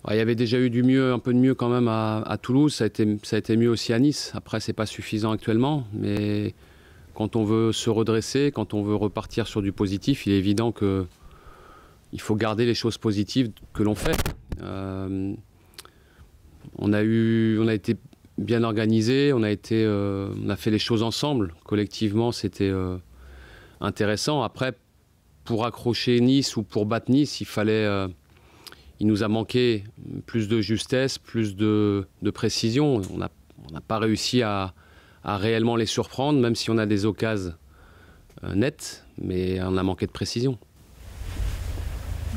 Ouais, il y avait déjà eu du mieux, un peu de mieux quand même à Toulouse, ça a été mieux aussi à Nice. Après, c'est pas suffisant actuellement, mais quand on veut se redresser, quand on veut repartir sur du positif, il est évident qu'il faut garder les choses positives que l'on fait. On a été bien organisé, on a fait les choses ensemble. Collectivement, c'était intéressant. Après, pour accrocher Nice ou pour battre Nice, il nous a manqué plus de justesse, plus de précision. On n'a pas réussi à réellement les surprendre, même si on a des occasions nettes, mais on a manqué de précision.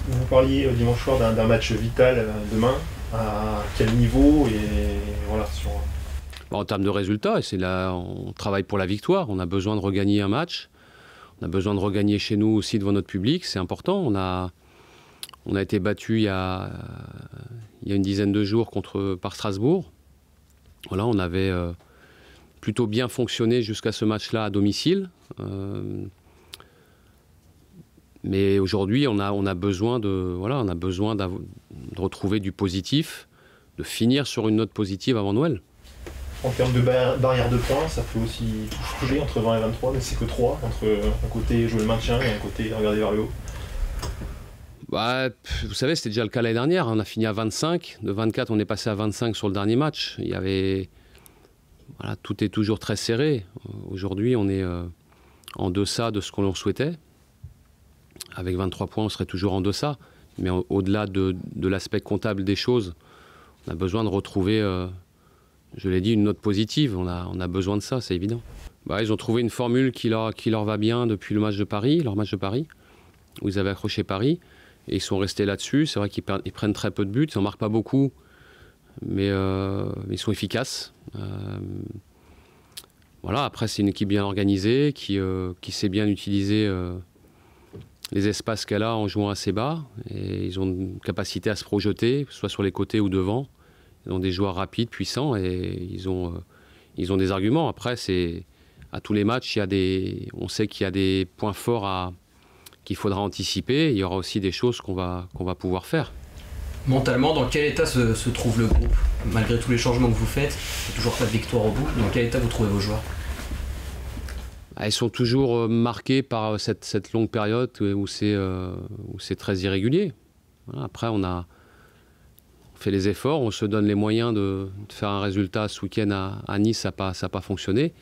Vous parliez dimanche soir d'un match vital demain. À quel niveau et voilà sur... En termes de résultats, on travaille pour la victoire. On a besoin de regagner un match. On a besoin de regagner chez nous aussi devant notre public. C'est important. On a été battu il y a une dizaine de jours par Strasbourg. Voilà, on avait plutôt bien fonctionné jusqu'à ce match-là à domicile. Mais aujourd'hui, on a besoin de retrouver du positif, de finir sur une note positive avant Noël. En termes de barrière de points, ça peut aussi tout changer entre 20 et 23, mais c'est que 3, entre un côté jouer le maintien et un côté regarder vers le haut. Bah, vous savez, c'était déjà le cas l'année dernière. On a fini à 25. De 24, on est passé à 25 sur le dernier match. Tout est toujours très serré. Aujourd'hui, on est en deçà de ce qu'on souhaitait. Avec 23 points, on serait toujours en deçà. Mais au-delà de l'aspect comptable des choses, on a besoin de retrouver, je l'ai dit, une note positive. On a besoin de ça, c'est évident. Ils ont trouvé une formule qui leur va bien depuis leur match de Paris, où ils avaient accroché Paris. Et ils sont restés là-dessus. C'est vrai qu'ils prennent très peu de buts. Ils n'en marquent pas beaucoup, mais ils sont efficaces. Après, c'est une équipe bien organisée qui sait bien utiliser les espaces qu'elle a en jouant assez bas. Et ils ont une capacité à se projeter, soit sur les côtés ou devant. Ils ont des joueurs rapides, puissants, et ils ont des arguments. Après, à tous les matchs, on sait qu'il y a des points forts qu'il faudra anticiper. Il y aura aussi des choses qu'on va pouvoir faire. Mentalement, dans quel état se trouve le groupe? Malgré tous les changements que vous faites, il n'y a toujours pas de victoire au bout. Dans quel état vous trouvez vos joueurs? Ils sont toujours marqués par cette longue période où c'est très irrégulier. Après, on fait les efforts, on se donne les moyens de faire un résultat ce week-end à Nice, ça n'a pas fonctionné.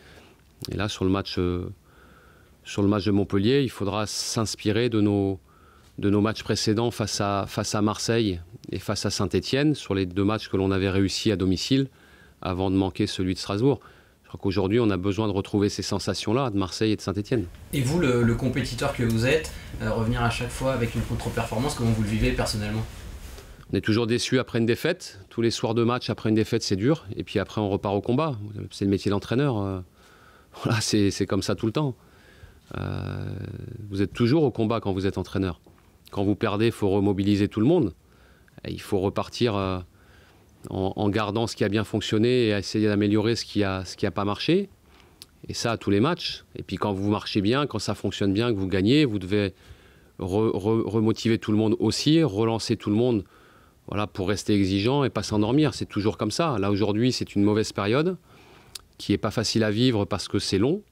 Et là, sur le match de Montpellier, il faudra s'inspirer de nos matchs précédents face à Marseille et face à Saint-Etienne, sur les 2 matchs que l'on avait réussi à domicile, avant de manquer celui de Strasbourg. Je crois qu'aujourd'hui, on a besoin de retrouver ces sensations-là de Marseille et de Saint-Etienne. Et vous, le compétiteur que vous êtes, revenir à chaque fois avec une contre-performance, comment vous le vivez personnellement? On est toujours déçu après une défaite. Tous les soirs de match, après une défaite, c'est dur. Et puis après, on repart au combat. C'est le métier d'entraîneur. Voilà, c'est comme ça tout le temps. Vous êtes toujours au combat quand vous êtes entraîneur. Quand vous perdez, il faut remobiliser tout le monde. Et il faut repartir en gardant ce qui a bien fonctionné et essayer d'améliorer ce qui a pas marché. Et ça à tous les matchs. Et puis quand vous marchez bien, quand ça fonctionne bien, que vous gagnez, vous devez remotiver tout le monde aussi, relancer tout le monde, pour rester exigeant et pas s'endormir. C'est toujours comme ça. Là aujourd'hui, c'est une mauvaise période qui n'est pas facile à vivre parce que c'est long,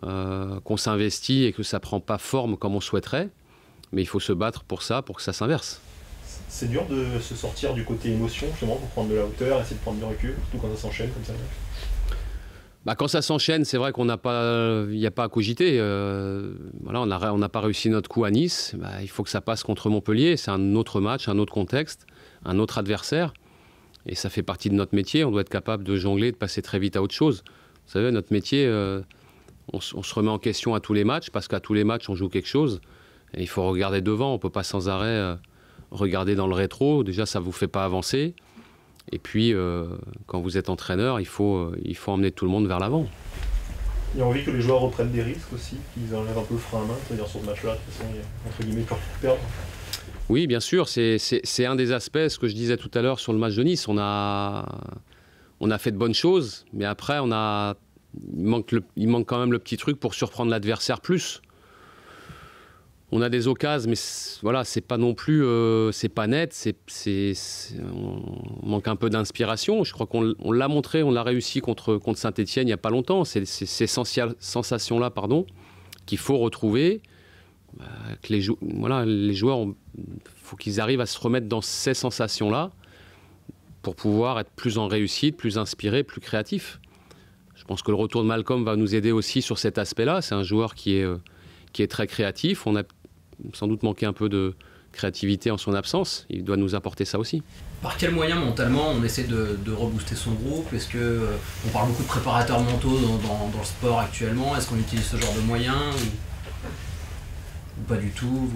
qu'on s'investit et que ça ne prend pas forme comme on souhaiterait. Mais il faut se battre pour que ça s'inverse. C'est dur de se sortir du côté émotion, justement, pour prendre de la hauteur, essayer de prendre du recul, surtout quand ça s'enchaîne comme ça. Quand ça s'enchaîne, c'est vrai qu'il n'y a pas à cogiter. On n'a pas réussi notre coup à Nice. Il faut que ça passe contre Montpellier. C'est un autre match, un autre contexte, un autre adversaire. Et ça fait partie de notre métier. On doit être capable de jongler, de passer très vite à autre chose. Vous savez, notre métier, on se remet en question à tous les matchs, parce qu'à tous les matchs, on joue quelque chose. Et il faut regarder devant. On ne peut pas sans arrêt regarder dans le rétro. Déjà, ça ne vous fait pas avancer. Et puis, quand vous êtes entraîneur, il faut emmener tout le monde vers l'avant. Il y a envie que les joueurs reprennent des risques aussi, qu'ils enlèvent un peu le frein à main, c'est-à-dire sur ce match-là, de toute façon, il y a entre guillemets plus rien à perdre. Oui, bien sûr, c'est un des aspects, ce que je disais tout à l'heure sur le match de Nice. On a fait de bonnes choses, mais après, il manque quand même le petit truc pour surprendre l'adversaire plus. On a des occasions, mais voilà, c'est pas non plus, c'est pas net. On manque un peu d'inspiration. Je crois qu'on l'a montré, on l'a réussi contre Saint-Etienne il n'y a pas longtemps. C'est ces sensations-là, qu'il faut retrouver. Que les joueurs, faut qu'ils arrivent à se remettre dans ces sensations-là pour pouvoir être plus en réussite, plus inspiré, plus créatif. Je pense que le retour de Malcolm va nous aider aussi sur cet aspect-là. C'est un joueur qui est très créatif. On a sans doute manqué un peu de créativité en son absence. Il doit nous apporter ça aussi. Par quel moyen mentalement on essaie de rebooster son groupe? Est-ce qu'on parle beaucoup de préparateurs mentaux dans le sport actuellement? Est-ce qu'on utilise ce genre de moyens ou pas du tout?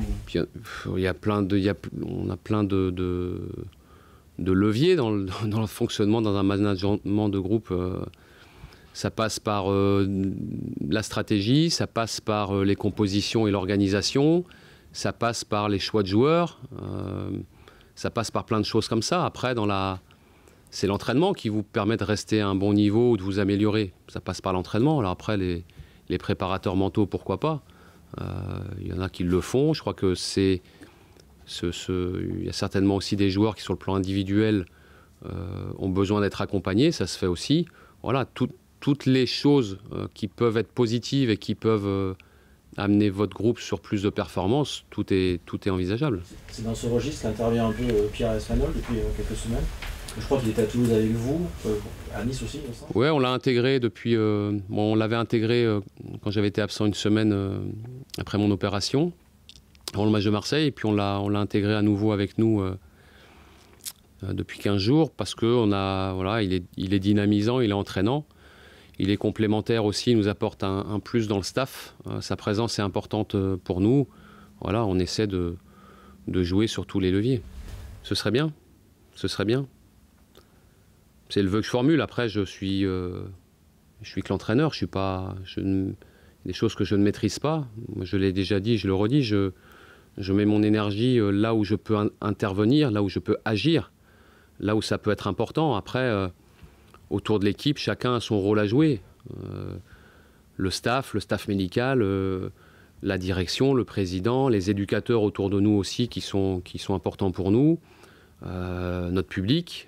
On a plein de leviers dans le fonctionnement, dans un management de groupe. Ça passe par la stratégie, ça passe par les compositions et l'organisation, ça passe par les choix de joueurs, ça passe par plein de choses comme ça. Après, c'est l'entraînement qui vous permet de rester à un bon niveau ou de vous améliorer. Ça passe par l'entraînement. Alors après, les préparateurs mentaux, pourquoi pas. Il y en a qui le font. Je crois que il y a certainement aussi des joueurs qui, sur le plan individuel, ont besoin d'être accompagnés. Ça se fait aussi. Voilà, toutes les choses qui peuvent être positives et qui peuvent amener votre groupe sur plus de performances, tout est envisageable. C'est dans ce registre qu'intervient un peu Pierre Espanol depuis quelques semaines. Je crois qu'il était à Toulouse avec vous, à Nice aussi. Oui, on l'a intégré depuis. On l'avait intégré quand j'avais été absent une semaine après mon opération, avant le match de Marseille, et puis on l'a intégré à nouveau avec nous depuis 15 jours parce que il est dynamisant, il est entraînant. Il est complémentaire aussi, il nous apporte un plus dans le staff. Sa présence est importante pour nous. Voilà, on essaie de jouer sur tous les leviers. Ce serait bien. C'est le vœu que je formule. Après, je suis que l'entraîneur. Il y a des choses que je ne maîtrise pas. Je l'ai déjà dit, je le redis. Je mets mon énergie là où je peux intervenir, là où je peux agir, là où ça peut être important. Après... autour de l'équipe, chacun a son rôle à jouer. Le staff médical, la direction, le président, les éducateurs autour de nous aussi qui sont importants pour nous, notre public.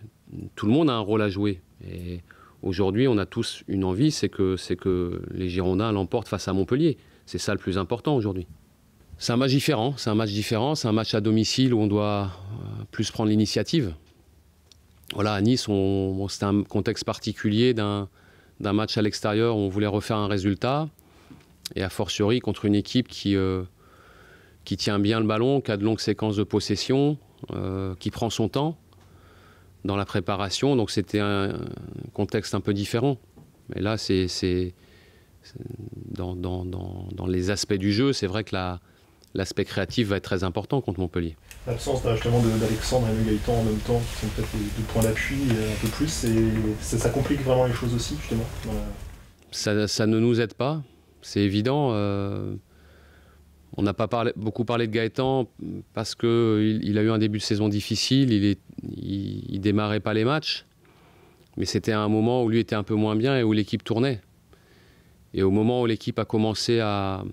Tout le monde a un rôle à jouer. Et aujourd'hui, on a tous une envie, c'est que les Girondins l'emportent face à Montpellier. C'est ça le plus important aujourd'hui. C'est un match différent, c'est un match à domicile où on doit plus prendre l'initiative. Voilà, à Nice, c'était un contexte particulier d'un match à l'extérieur où on voulait refaire un résultat. Et a fortiori contre une équipe qui tient bien le ballon, qui a de longues séquences de possession, qui prend son temps dans la préparation. Donc c'était un contexte un peu différent. Mais là, dans les aspects du jeu, c'est vrai que l'aspect créatif va être très important contre Montpellier. L'absence justement d'Alexandre et de Gaëtan en même temps, qui sont peut-être les deux points d'appui un peu plus, ça complique vraiment les choses aussi, justement. Ça ne nous aide pas, c'est évident. On n'a pas beaucoup parlé de Gaëtan parce qu'il a eu un début de saison difficile, il démarrait pas les matchs, mais c'était à un moment où lui était un peu moins bien et où l'équipe tournait. Et au moment où l'équipe a commencé à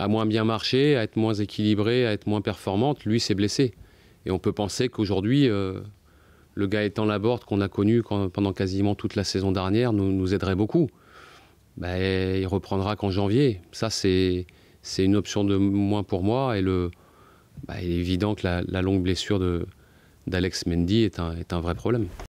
moins bien marcher, à être moins équilibrée, à être moins performante, lui s'est blessé. Et on peut penser qu'aujourd'hui, le Gaëtan Laborde qu'on a connu pendant quasiment toute la saison dernière nous aiderait beaucoup. Il reprendra qu'en janvier. Ça, c'est une option de moins pour moi. Et il est évident que la longue blessure d'Alex Mendy est un vrai problème.